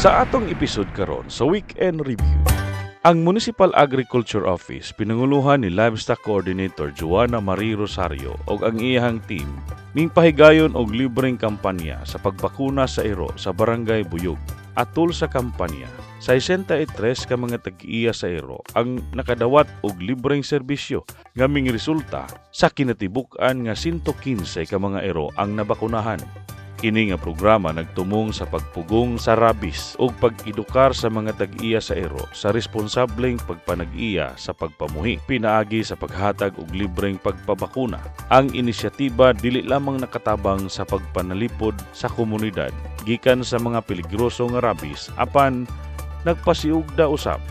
Sa atong episode karon sa Weekend Review, ang Municipal Agriculture Office pinanguluhan ni Livestock Coordinator Joanna Marie Rosario ug ang iyahang team mingpahigayon og libreng kampanya sa pagbakuna sa iro sa Barangay Buyog. Atol sa kampanya, 63 ka mga tag-iya sa iro ang nakadawat og libreng serbisyo nga ming resulta sa kinatibuk-an nga 115 ka mga iro ang nabakunahan. Kini nga programa nagtumong sa pagpugong sa rabies ug pag-edukar sa mga tag-iya sa ero sa responsableng pagpanag-iya sa pagpamuhi, pinaagi sa paghatag og libreng pagpabakuna. Ang inisyatiba dili lamang nakatabang sa pagpanalipod sa komunidad gikan sa mga peligroso nga rabies, apan nagpasiugda usab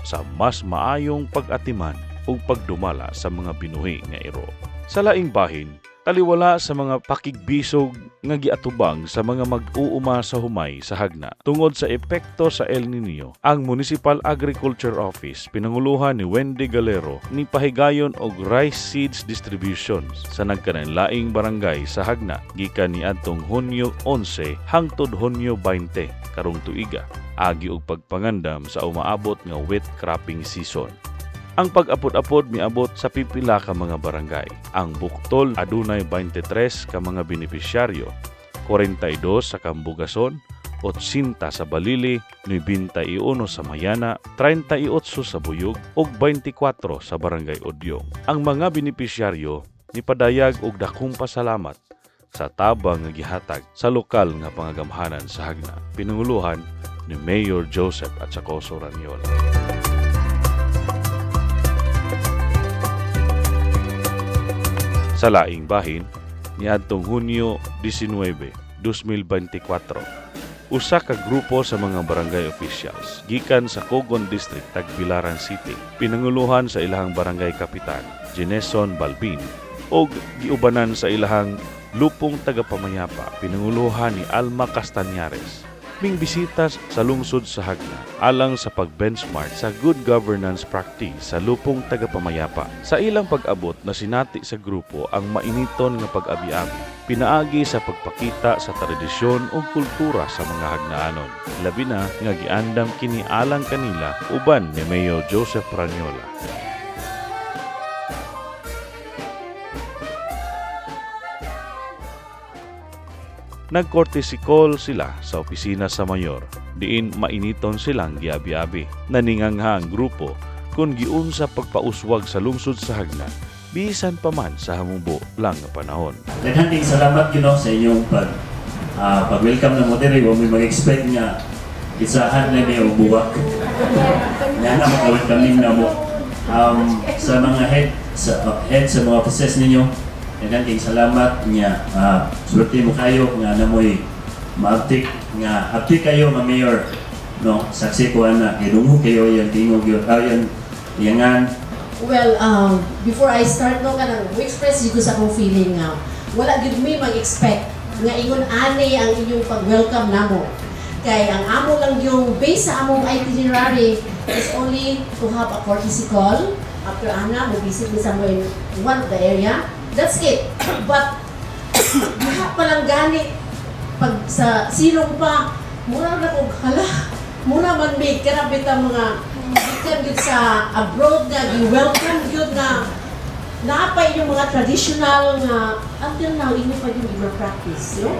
sa mas maayong pag-atiman ug pagdumala sa mga binuhi nga ero. Sa laing bahin, taliwala sa mga pakigbisog nga giatubang sa mga mag-uuma sa humay sa hagna tungod sa epekto sa El Nino, ang Municipal Agriculture Office pinanguluhan ni Wendy Galero ni pahigayon og rice seeds distribution sa nagkanalaing barangay sa hagna gikan ni adtong Hunyo 11 hangtod Hunyo 20 karong tuiga, agi og pagpangandam sa umaabot nga wet cropping season. Ang pag-apod-apod miabot sa pipila ka mga barangay. Ang Buktol adunay 23 ka mga benepisyaryo, 42 sa Cambugason, 80 sa Balili, 91 sa Mayana, 38 sa Buyog ug 24 sa Barangay Odyong. Ang mga benepisyaryo nipadayag og dakong pasalamat sa tabang nga gihatag sa lokal nga pangagamhanan sa hagna. Pinanguluhan ni Mayor Joseph Atsacoso Ranyola. Sa laing bahin, niadtong Hunyo 19, 2024, usa ka grupo sa mga barangay officials gikan sa Cogon District, Tagbilaran City, pinanguluhan sa ilahang barangay kapitan, Geneson Balbin, o giubanan sa ilahang lupong tagapamayapa, pinanguluhan ni Alma Castañares, ming bisita sa lungsod sa hagna alang sa pag-benchmark sa good governance practice sa lupong tagapamayapa. Sa ilang pag-abot na sinati sa grupo ang mainiton nga pag-abi-abi, pinaagi sa pagpakita sa tradisyon o kultura sa mga hagnaanon, labi na nga giandam kini alang kanila uban ni Mayor Joseph Ranyola. Nag-courtesy call sila sa opisina sa mayor, diin mainiton silang giabi-abi. Naningangha ang grupo kung giunsa pagpauswag sa lungsod sa hagna, bisan pa man sa hamungbo lang nga panahon. Daghang salamat sa inyong pag-welcome na mo diri, wa may mag-expect nga isahan na may ubuwak. Nga na mag-welcome na mo sa mga head sa mga offices ninyo. Daghang salamat nga swerte mo kayo nga namoy maabtik nga abtik kayo nga mayor, no, saksi ko ana gidungog kayo yang tingog yun yangan. Well, before I start no kanang express ko sa akong feeling nga wala gid mi mag-expect nga ingon ani ang inyong pag-welcome namo. Kay ang amo lang yung base sa among itinerary is only to have a courtesy call after ana mo visit me somewhere in one of the area. That's it. But diha pa lang gani pag sa silong pa mura na kog hala. Mura man may karabit ang mga ikan gid sa abroad nga gi-welcome gyud nga naapay yung mga traditional nga until now inyo pa yung iba practice, no?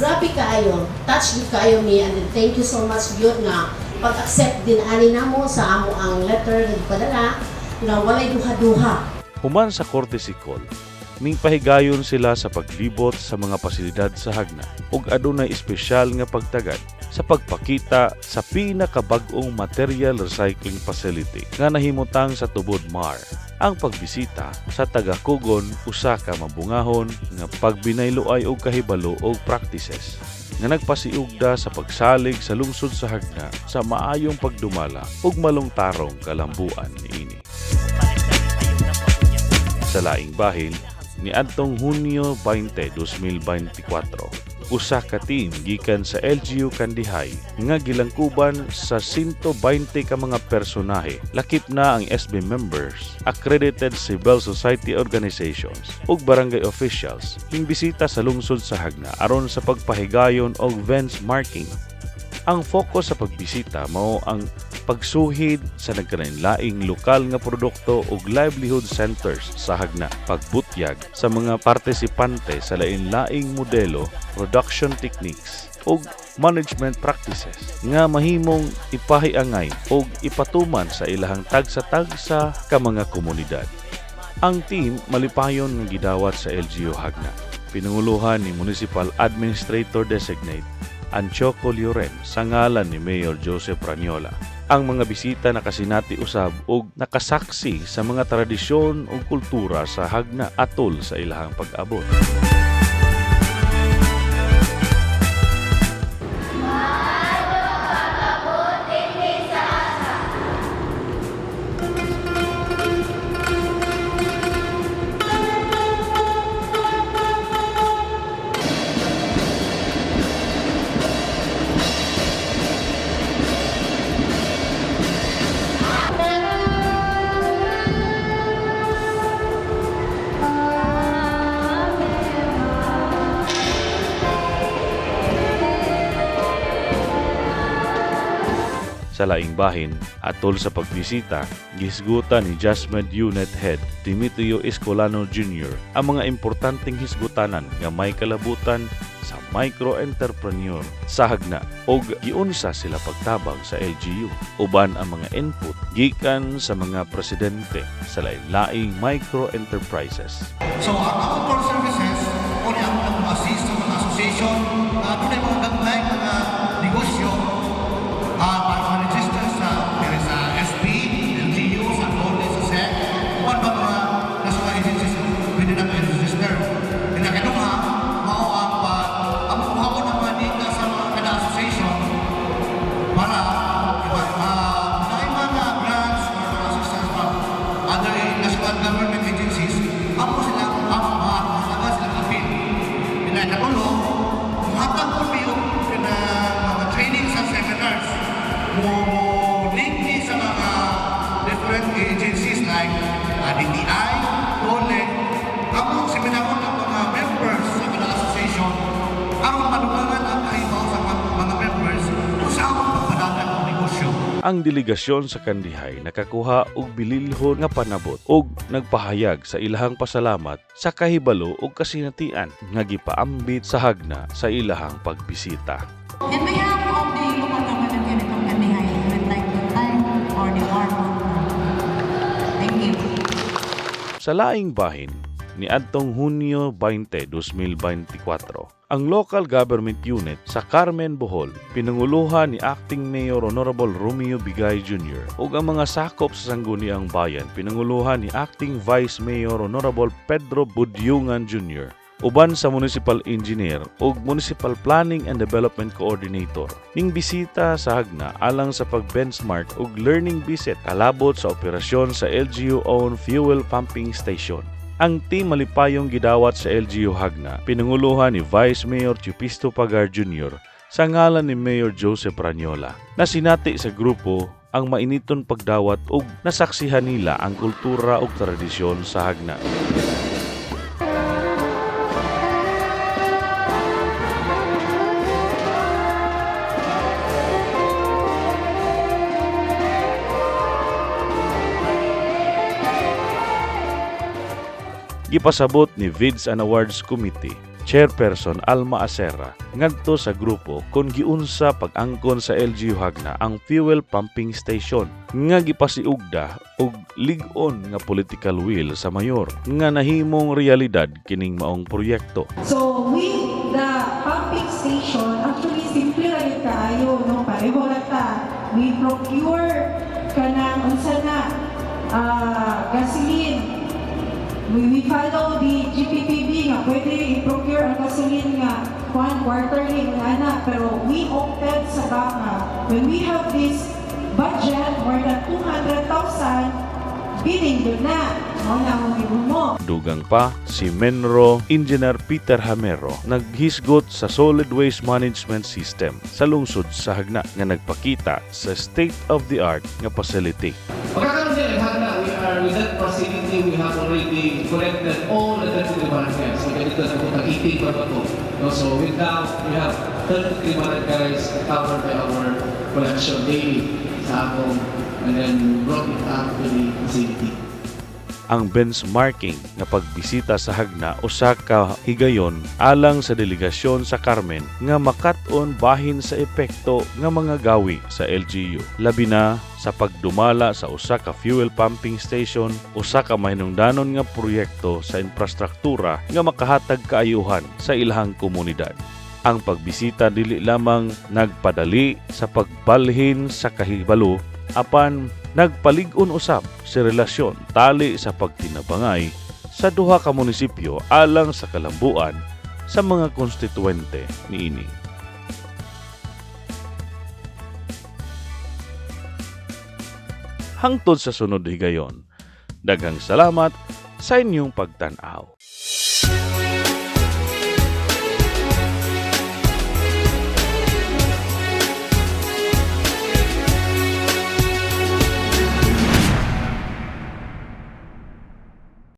Grabe kaayo. Touch gid kaayo mi and thank you so much gyud nga pag-accept din ani namo sa amo ang letter nga gipadala na walay duha-duha. Human sa courtesy call, mingpahigayon sila sa paglibot sa mga pasilidad sa hagna ug adunay espesyal nga pagtagad sa pagpakita sa pinakabag-ong material recycling facility nga nahimutang sa Tubod Mar. Ang pagbisita sa taga-Cogon usa ka mabungahon nga pagbinayloay og kahibalo og practices nga nagpasiugda sa pagsalig sa lungsod sa hagna sa maayong pagdumala ug malungtarong kalambuan niini. Sa laing bahin, niadtong Hunyo 20, 2024, usa ka team gikan sa LGU Kandihay nga gilangkuban sa 120 ka mga personahe, lakip na ang SB members, accredited civil society organizations ug barangay officials, ing bisita sa lungsod sa hagna aron sa pagpahigayon og benchmarking. Ang focus sa pagbisita mao ang pagsuhid sa nagkalain-laing lokal nga produkto ug livelihood centers sa hagna, pagbutyag sa mga partisipante sa lain-laing modelo, production techniques ug management practices nga mahimong ipahiangay ug ipatuman sa ilahang tagsa-tagsa ka mga komunidad. Ang team malipayon nga gidawat sa LGU Hagna. Pinanguluhan ni Municipal Administrator Designate Anchoco Lloren sa ngalan ni Mayor Joseph Praniola. Ang mga bisita nakasinati usab ug nakasaksi sa mga tradisyon ug kultura sa Hagna atol sa ilahang pag-abot. Sa laing bahin, atol sa pagbisita, gisgutan ni Jasmed Unit Head Timoteo Escolano Jr. ang mga importanteng hisgutanan nga may kalabutan sa micro-entrepreneur sa Hagna og giunsa sila pagtabang sa LGU uban ang mga input gikan sa mga presidente sa lain-laing micro-enterprises. So, ang outdoor services o ang assist sa mga association na tunay mga gagmay mga negosyo para ma-register sa SB, LGU, sa College, sa SEC, upan ba mga national agencies pwede na kayo register. Pinakaduha, mao ang buhaon ng mga data sa mga kada association para may mga grants or mga assistance from other national government agencies, ako sila mahatagan sila kapit. Pinakatulo, mahatag po yung mga trainings and seminars mo link ni sa mga different agencies like DTI, DOLE, ako seminaro ng mga members sa mga association aron madugangan ang kahibaw sa mga members kung saan pagpadagan ng negosyo. Ang delegasyon sa Kandihay nakakuha og bililhon nga panabot ug nagpahayag sa ilahang pasalamat sa kahibalo ug kasinatian nga gipaambit sa Hagna sa ilahang pagbisita. In behalf of the local government unit of Kandihay, I would like to thank for the warm welcome. Thank you. Sa laing bahin, ni adtong Hunyo 20, 2024, ang local government unit sa Carmen, Bohol, pinanguluhan ni Acting Mayor Honorable Romeo Bigay Jr. ug ang mga sakop sa sangguniang bayan pinanguluhan ni Acting Vice Mayor Honorable Pedro Budyungan Jr. uban sa Municipal Engineer ug Municipal Planning and Development Coordinator ning bisita sa Hagna alang sa pag-benchmark ug learning visit kalabot sa operasyon sa LGU-owned fuel pumping station. Ang team malipayong gidawat sa LGU Hagna pinanguluhan ni Vice Mayor Chupisto Pagar Jr. sa ngalan ni Mayor Joseph Praniola. Nasinati sa grupo ang mainiton pagdawat ug nasaksihan nila ang kultura ug tradisyon sa Hagna. Gipasabot ni Vids and Awards Committee Chairperson Alma Acera ngadto sa grupo kung giunsa pag-angkon sa LGU Hagna ang fuel pumping station nga gipasiugda og lig-on nga political will sa mayor nga nahimong realidad kining maong proyekto. So with the pumping station, actually simple ra gyud kaayo, no? Pareho ra ta. We procure kanang unsa na gasoline. We follow the GPPB nga pwede i-procure ang gasoline nga quarterly nga na, pero we opted sa baka when we have this budget more than 200,000 bidding doon na. Mo. Dugang pa, si Menro Engineer Peter Hamero naghisgot sa solid waste management system sa lungsod sa Hagna nga nagpakita sa state-of-the-art nga facility. Pagkakaroon din ng Hagna, we are with that facility kasi we have already collected all the 33 barangays. So ganito na po, nag-18 pa ba ito? No, so with now, we have 33 barangays covered by our collection daily sa akong and then brought it up to the facility. Ang benchmarking nga pagbisita sa Hagna usa ka higayon alang sa delegasyon sa Carmen nga makat-on bahin sa epekto nga mga gawi sa LGU, labi na sa pagdumala sa usa ka fuel pumping station, usa ka mahinungdanon nga proyekto sa infrastruktura nga makahatag kaayuhan sa ilahang komunidad. Ang pagbisita dili lamang nagpadali sa pagbalhin sa kahibalo, apan nagpalig-on usab sa relasyon tali sa pagtinabangay sa duha ka munisipyo alang sa kalambuan sa mga konstituente niini. Hangtod sa sunod higayon, daghang salamat sa inyong pagtan-aw.